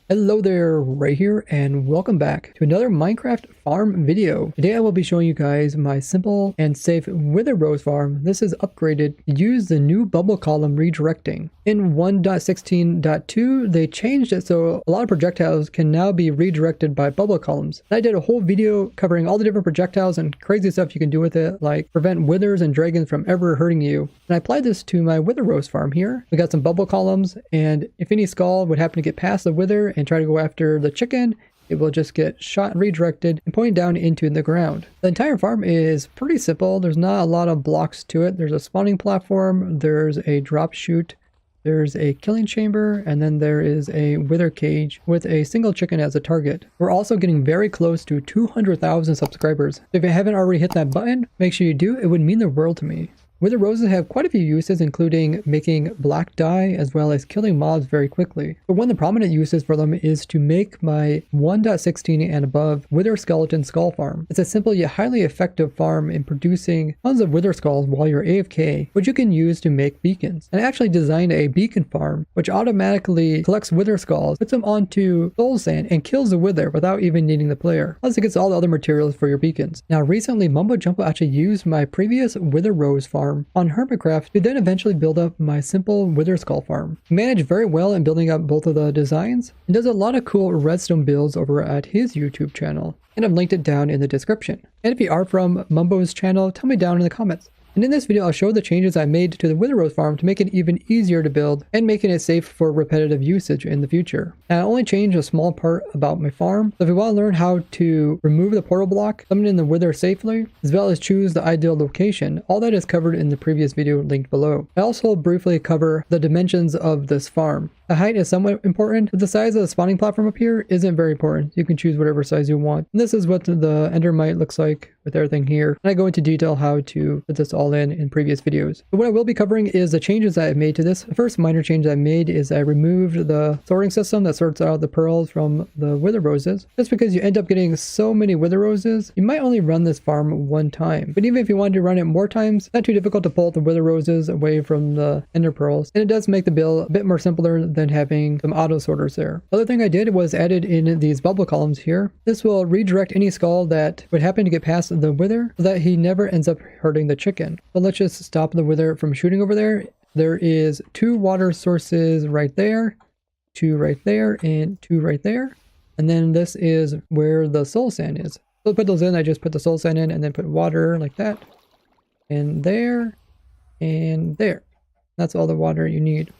Hello there, Ray here, and welcome back to another Minecraft farm video. Today I will be showing you guys my simple and safe Wither Rose farm. This is upgraded to use the new bubble column redirecting. In 1.16.2, they changed it so a lot of projectiles can now be redirected by bubble columns. And I did a whole video covering all the different projectiles and crazy stuff you can do with it, like prevent withers and dragons from ever hurting you. And I applied this to my Wither Rose farm here. We got some bubble columns, and if any skull would happen to get past the wither and try to go after the chicken, it will just get shot and redirected and pointed down into the ground. The entire farm is pretty simple. There's not a lot of blocks to it. There's a spawning platform, there's a drop chute, there's a killing chamber, and then there is a wither cage with a single chicken as a target. We're also getting very close to 200,000 subscribers. If you haven't already hit that button, make sure you do. It would mean the world to me. Wither roses have quite a few uses, including making black dye as well as killing mobs very quickly. But one of the prominent uses for them is to make my 1.16 and above wither skeleton skull farm. It's a simple yet highly effective farm in producing tons of wither skulls while you're AFK, which you can use to make beacons. And I actually designed a beacon farm which automatically collects wither skulls, puts them onto soul sand, and kills the wither without even needing the player. Plus it gets all the other materials for your beacons. Now recently Mumbo Jumbo actually used my previous Wither Rose farm on Hermitcraft to then eventually build up my simple wither skull farm. He managed very well in building up both of the designs and does a lot of cool redstone builds over at his YouTube channel, and I've linked it down in the description. And if you are from Mumbo's channel, tell me down in the comments. And in this video, I'll show the changes I made to the Wither Rose farm to make it even easier to build and making it safe for repetitive usage in the future. Now, I only changed a small part about my farm, so if you want to learn how to remove the portal block, summon in the wither safely, as well as choose the ideal location, all that is covered in the previous video linked below. I also briefly cover the dimensions of this farm. The height is somewhat important, but the size of the spawning platform up here isn't very important. You can choose whatever size you want. And this is what the endermite looks like with everything here. And I go into detail how to put this all in previous videos. But what I will be covering is the changes I've made to this. The first minor change I made is I removed the sorting system that sorts out the pearls from the wither roses. Just because you end up getting so many wither roses, you might only run this farm one time. But even if you wanted to run it more times, it's not too difficult to pull the wither roses away from the ender pearls. And it does make the build a bit more simpler than having some auto sorters there. The other thing I did was added in these bubble columns here. This will redirect any skull that would happen to get past the wither so that he never ends up hurting the chicken. So let's just stop the wither from shooting over there. There is 2 water sources right there, 2 right there, and 2 right there. And then this is where the soul sand is. So to put those in, I just put the soul sand in and then put water like that. And there, and there. That's all the water you need.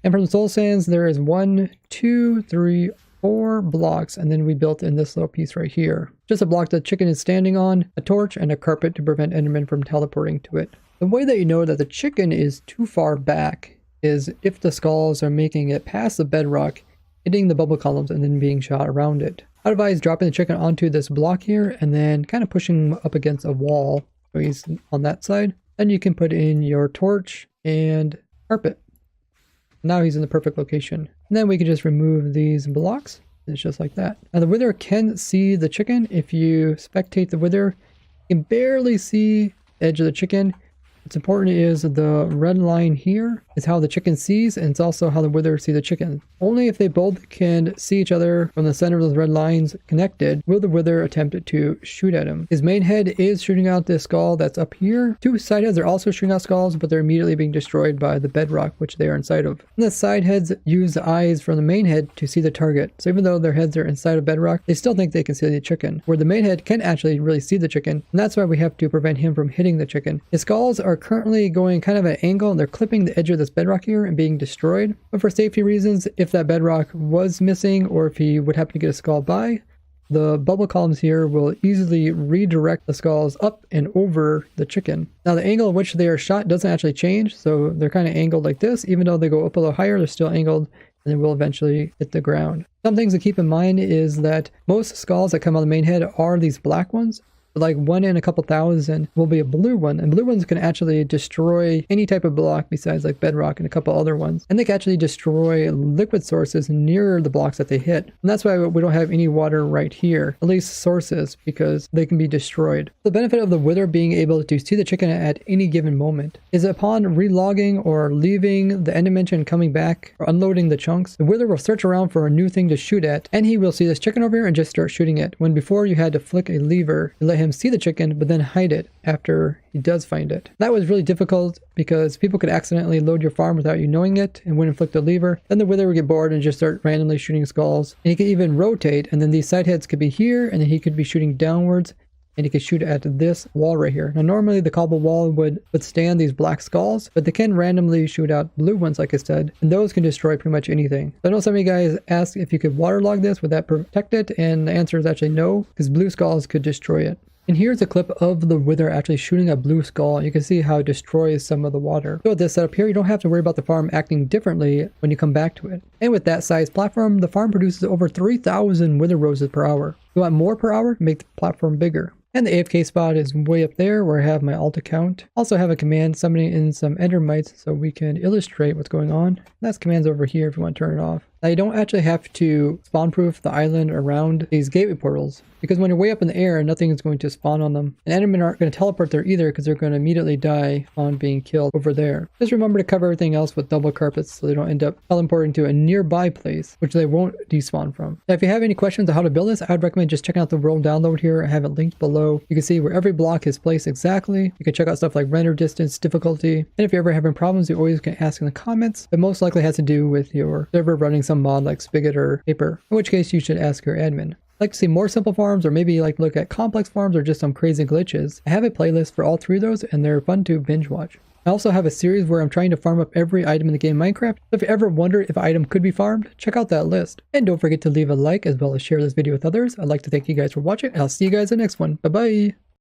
And from the soul sands, there is 1, 2, 3, 4 blocks, and then we built in this little piece right here. Just a block the chicken is standing on, a torch, and a carpet to prevent endermen from teleporting to it. The way that you know that the chicken is too far back is if the skulls are making it past the bedrock, hitting the bubble columns, and then being shot around it. I'd advise dropping the chicken onto this block here, and then kind of pushing him up against a wall, so he's on that side. Then you can put in your torch and carpet. Now he's in the perfect location. And then we can just remove these blocks. It's just like that. Now the wither can see the chicken. If you spectate the wither, you can barely see the edge of the chicken. What's important is the red line here is how the chicken sees, and it's also how the wither see the chicken. Only if they both can see each other from the center of those red lines connected will the wither attempt to shoot at him. His main head is shooting out this skull that's up here. 2 side heads are also shooting out skulls, but they're immediately being destroyed by the bedrock which they are inside of. And the side heads use the eyes from the main head to see the target. So even though their heads are inside of bedrock, they still think they can see the chicken, where the main head can actually really see the chicken, and that's why we have to prevent him from hitting the chicken. His skulls are currently going kind of at an angle, and they're clipping the edge of this bedrock here and being destroyed. But for safety reasons, if that bedrock was missing or if he would happen to get a skull by, the bubble columns here will easily redirect the skulls up and over the chicken. Now the angle at which they are shot doesn't actually change, so they're kind of angled like this. Even though they go up a little higher, they're still angled and they will eventually hit the ground. Some things to keep in mind is that most skulls that come out of the main head are these black ones. But like 1 in a couple thousand will be a blue one, and blue ones can actually destroy any type of block besides like bedrock and a couple other ones. And they can actually destroy liquid sources near the blocks that they hit. And that's why we don't have any water right here, at least sources, because they can be destroyed. The benefit of the wither being able to see the chicken at any given moment is upon relogging or leaving the end dimension and coming back or unloading the chunks, the wither will search around for a new thing to shoot at, and he will see this chicken over here and just start shooting it, when before you had to flick a lever to let him see the chicken but then hide it after he does find it. That was really difficult because people could accidentally load your farm without you knowing it and wouldn't flick the lever. Then the wither would get bored and just start randomly shooting skulls. And he could even rotate, and then these side heads could be here, and then he could be shooting downwards, and he could shoot at this wall right here. Now normally the cobble wall would withstand these black skulls, but they can randomly shoot out blue ones like I said, and those can destroy pretty much anything. So I know some of you guys asked if you could waterlog this, would that protect it? And the answer is actually no, because blue skulls could destroy it. And here's a clip of the wither actually shooting a blue skull. You can see how it destroys some of the water. So with this setup here, you don't have to worry about the farm acting differently when you come back to it. And with that size platform, the farm produces over 3,000 wither roses per hour. If you want more per hour, make the platform bigger. And the AFK spot is way up there where I have my alt account. Also have a command summoning in some endermites so we can illustrate what's going on. That's commands over here if you want to turn it off. Now you don't actually have to spawn proof the island around these gateway portals, because when you're way up in the air, nothing is going to spawn on them. And endermen aren't going to teleport there either because they're going to immediately die on being killed over there. Just remember to cover everything else with double carpets so they don't end up teleporting to a nearby place, which they won't despawn from. Now if you have any questions on how to build this, I would recommend just checking out the world download here. I have it linked below. You can see where every block is placed exactly. You can check out stuff like render distance, difficulty, and if you're ever having problems, you always can ask in the comments. It most likely has to do with your server running some mod like Spigot or Paper, in which case you should ask your admin. Like to see more simple farms, or maybe like look at complex farms or just some crazy glitches, I have a playlist for all three of those and they're fun to binge watch. I also have a series where I'm trying to farm up every item in the game Minecraft, so if you ever wonder if an item could be farmed, check out that list. And don't forget to leave a like as well as share this video with others. I'd like to thank you guys for watching, and I'll see you guys in the next one. Bye bye!